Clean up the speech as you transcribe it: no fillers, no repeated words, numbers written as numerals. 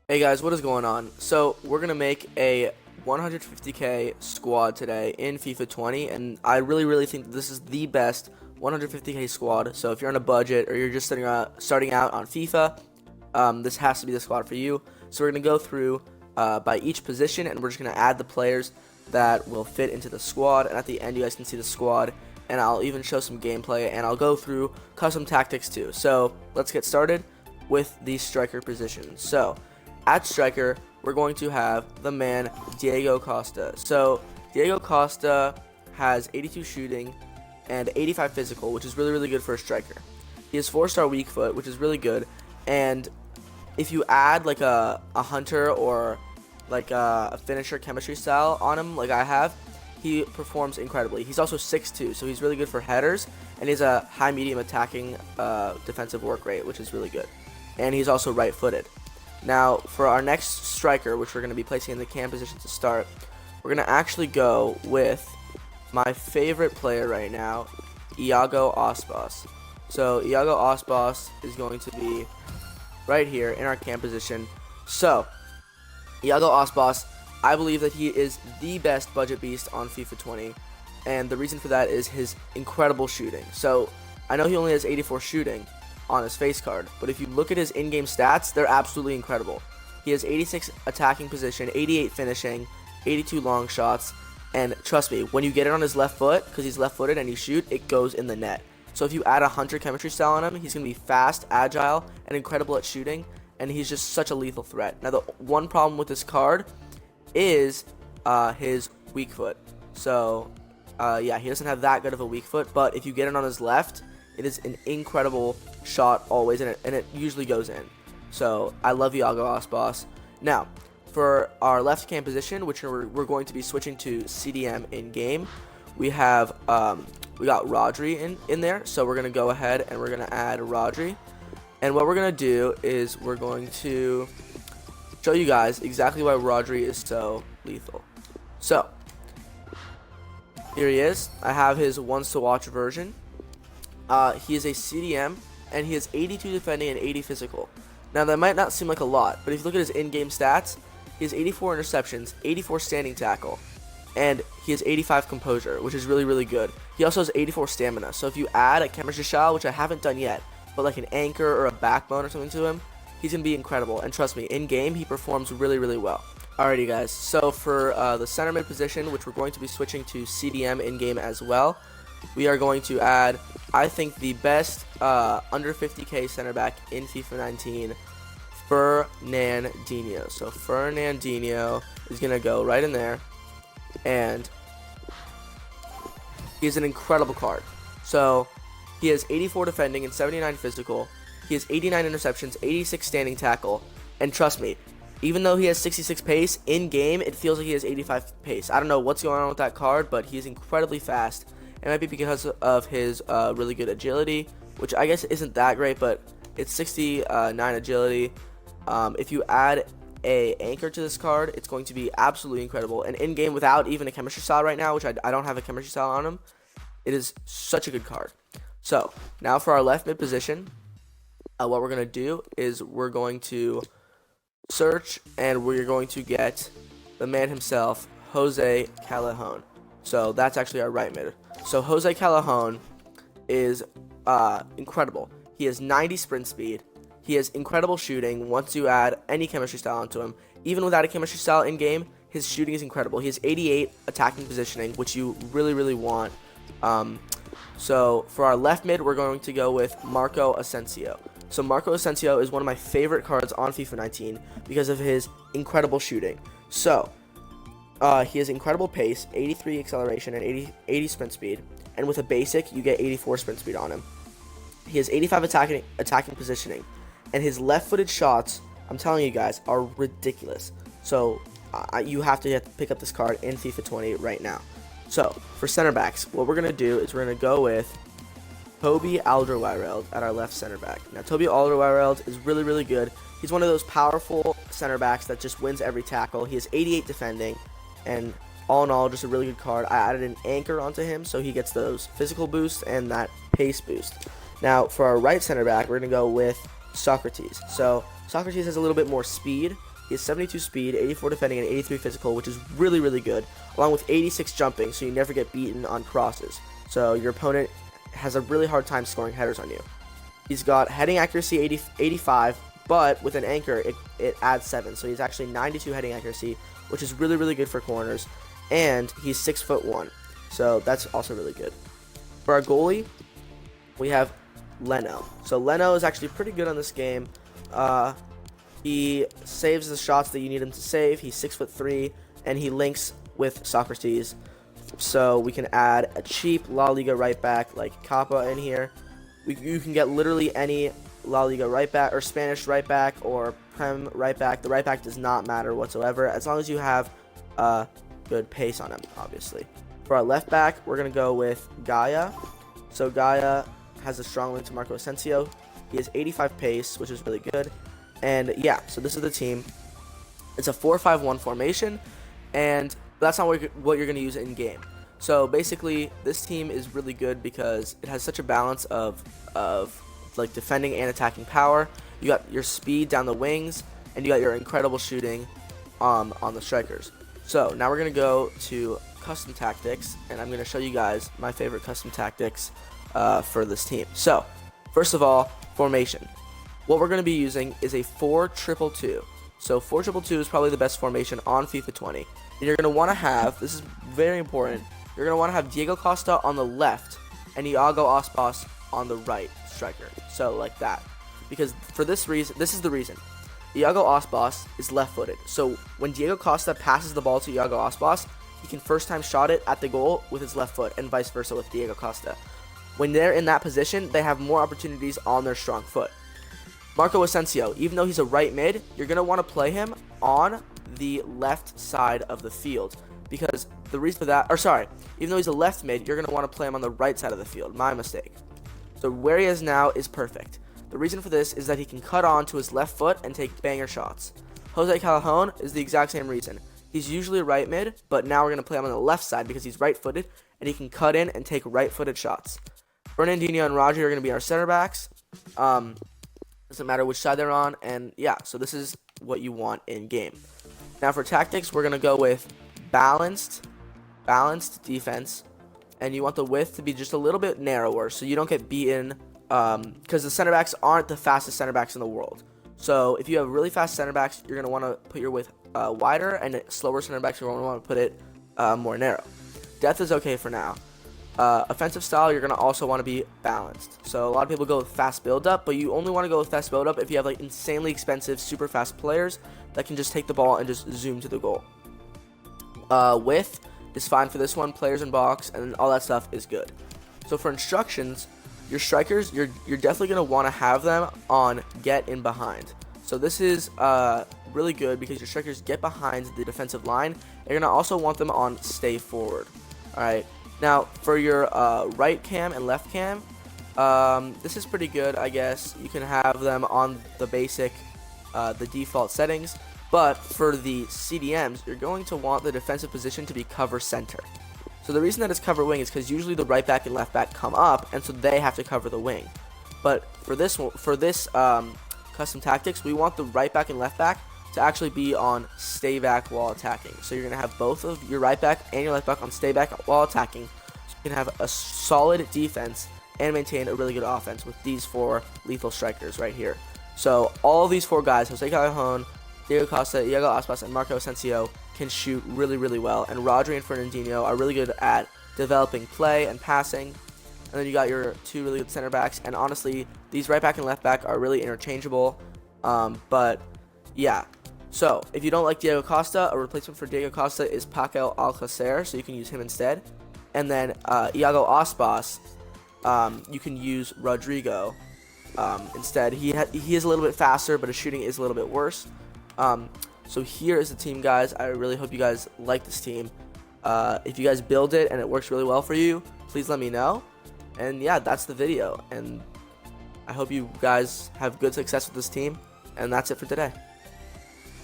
Hey guys, what is going on? So we're gonna make a 150k squad today in FIFA 20, and I really think that this is the best 150k squad. So if you're on a budget or you're just starting out on FIFA, this has to be the squad for you. So we're gonna go through by each position, and we're just gonna add the players that will fit into the squad. And at the end, you guys can see the squad, and I'll even show some gameplay, and I'll go through custom tactics too. So let's get started with the striker position. So at striker, we're going to have the man Diego Costa. So Diego Costa has 82 shooting and 85 physical, which is really good for a striker. He has 4-star weak foot, which is really good. And if you add like a hunter or like a finisher chemistry style on him, like I have, he performs incredibly. He's also 6'2", so he's really good for headers, and he has a high medium attacking defensive work rate, which is really good. And he's also right-footed. Now, for our next striker, which we're going to be placing in the cam position to start, we're going to actually go with my favorite player right now, Iago Aspas. So, Iago Aspas is going to be right here in our cam position. So, Iago Aspas, I believe that he is the best budget beast on FIFA 20, and the reason for that is his incredible shooting. So, I know he only has 84 shooting on his face card, but if you look at his in-game stats, they're absolutely incredible. He has 86 attacking position, 88 finishing, 82 long shots, and trust me, when you get it on his left foot, because he's left-footed and you shoot, it goes in the net. So if you add a hunter chemistry style on him, he's going to be fast, agile, and incredible at shooting, and he's just such a lethal threat. Now, the one problem with this card is his weak foot. So, yeah, he doesn't have that good of a weak foot, but if you get it on his left, it is an incredible shot always, and it usually goes in. So I love Iago Aspas. Now, for our left cam position, which we're going to be switching to CDM in game, we have we got Rodri in there. So we're gonna go ahead and we're gonna add Rodri. And what we're gonna do is we're going to show you guys exactly why Rodri is so lethal. So here he is. I have his ones to watch version. He is a CDM, and he has 82 defending and 80 physical. Now, that might not seem like a lot, but if you look at his in-game stats, he has 84 interceptions, 84 standing tackle, and he has 85 composure, which is really good. He also has 84 stamina, so if you add a chemistry style, which I haven't done yet, but like an anchor or a backbone or something to him, he's going to be incredible. And trust me, in-game, he performs really well. Alrighty, guys, so for the center mid position, which we're going to be switching to CDM in-game as well, we are going to add, I think, the best under 50k center back in FIFA 19, Fernandinho. So Fernandinho is going to go right in there, and he's an incredible card. So he has 84 defending and 79 physical. He has 89 interceptions, 86 standing tackle, and trust me, even though he has 66 pace, in game it feels like he has 85 pace. I don't know what's going on with that card, but he's incredibly fast. It might be because of his really good agility, which I guess isn't that great, but it's 69 agility. If you add a anchor to this card, it's going to be absolutely incredible. And in game, without even a chemistry style right now, which I don't have a chemistry style on him, it is such a good card. So now for our left mid position, what we're gonna do is we're going to search, and we're going to get the man himself, Jose Callejon. So that's actually our right mid. So Jose Callejon is incredible. He has 90 sprint speed. He has incredible shooting once you add any chemistry style onto him. Even without a chemistry style in game, his shooting is incredible. He has 88 attacking positioning, which you really want. So for our left mid, we're going to go with Marco Asensio. So Marco Asensio is one of my favorite cards on FIFA 19 because of his incredible shooting. So he has incredible pace, 83 acceleration, and 80 sprint speed. And with a basic, you get 84 sprint speed on him. He has 85 attacking positioning. And his left-footed shots, I'm telling you guys, are ridiculous. So you have to pick up this card in FIFA 20 right now. So for center backs, what we're going to do is we're going to go with Toby Alderweireld at our left center back. Now, Toby Alderweireld is really good. He's one of those powerful center backs that just wins every tackle. He has 88 defending, and all in all, just a really good card. I added an anchor onto him, so he gets those physical boosts and that pace boost. Now, for our right center back, we're going to go with Sokratis. So Sokratis has a little bit more speed, He has 72 speed, 84 defending, and 83 physical, which is really, really good, along with 86 jumping, so you never get beaten on crosses. So your opponent has a really hard time scoring headers on you. He's got heading accuracy 85, but with an anchor, it adds 7. So he's actually 92 heading accuracy, which is really, really good for corners. And he's 6'1", so that's also really good. For our goalie, we have Leno. So Leno is actually pretty good on this game. He saves the shots that you need him to save. He's 6'3", and he links with Sokratis. So we can add a cheap La Liga right back like Kappa in here. You can get literally any La Liga right back or Spanish right back or Prem right back. The right back does not matter whatsoever as long as you have good pace on him, obviously. For our left back, we're going to go with Gaia. So Gaia has a strong link to Marco Asensio. He has 85 pace, which is really good. And yeah, so this is the team. It's a 4-5-1 formation, and that's not what you're going to use in game. So basically, this team is really good because it has such a balance of like defending and attacking power. You got your speed down the wings, and you got your incredible shooting on the strikers. So now we're gonna go to custom tactics, and I'm gonna show you guys my favorite custom tactics for this team. So first of all, formation. What we're gonna be using is a 4-2-2. So 4-2-2 is probably the best formation on FIFA 20. And you're gonna want to have, this is very important, you're going to want to have Diego Costa on the left and Iago Aspas on the right striker. So like that. Because for this reason, this is the reason. Iago Aspas is left-footed. So when Diego Costa passes the ball to Iago Aspas, he can first time shot it at the goal with his left foot and vice versa with Diego Costa. When they're in that position, they have more opportunities on their strong foot. Marco Asensio, even though he's a right mid, you're going to want to play him on the left side of the field. Because the reason for that, even though he's a left mid, you're going to want to play him on the right side of the field. My mistake. So where he is now is perfect. The reason for this is that he can cut on to his left foot and take banger shots. Jose Callejon is the exact same reason. He's usually a right mid, but now we're going to play him on the left side because he's right-footed, and he can cut in and take right-footed shots. Fernandinho and Rodri are going to be our center backs. Doesn't matter which side they're on, and yeah, so this is what you want in game. Now for tactics, we're going to go with balanced defense, and you want the width to be just a little bit narrower so you don't get beaten, because the center backs aren't the fastest center backs in the world. So if you have really fast center backs, you're going to want to put your width wider, and slower center backs, you're going to want to put it more narrow. Depth is okay for now. Offensive style, you're going to also want to be balanced. So a lot of people go with fast build-up, but you only want to go with fast build-up if you have like insanely expensive, super fast players that can just take the ball and just zoom to the goal. Width is fine for this one. Players in box and all that stuff is good. So for instructions, your strikers, you're definitely going to want to have them on get in behind. So this is really good because your strikers get behind the defensive line. And you're going to also want them on stay forward. Alright, now for your right cam and left cam, this is pretty good, I guess. You can have them on the basic, the default settings. But for the CDMs, you're going to want the defensive position to be cover center. So the reason that it's cover wing is because usually the right back and left back come up, and so they have to cover the wing. But for this custom tactics, we want the right back and left back to actually be on stay back while attacking. So you're going to have both of your right back and your left back on stay back while attacking, so you can have a solid defense and maintain a really good offense with these 4 lethal strikers right here. So all of these 4 guys, Jose Callejon, Diego Costa, Iago Aspas, and Marco Asensio, can shoot really, really well. And Rodri and Fernandinho are really good at developing play and passing. And then you got your 2 really good center backs. And honestly, these right back and left back are really interchangeable. But yeah. So if you don't like Diego Costa, a replacement for Diego Costa is Paco Alcacer, so you can use him instead. And then Iago Aspas, you can use Rodrigo instead. He is a little bit faster, but his shooting is a little bit worse. So here is the team, guys. I really hope you guys like this team. If you guys build it and it works really well for you, please let me know. And yeah, that's the video. And I hope you guys have good success with this team. And that's it for today.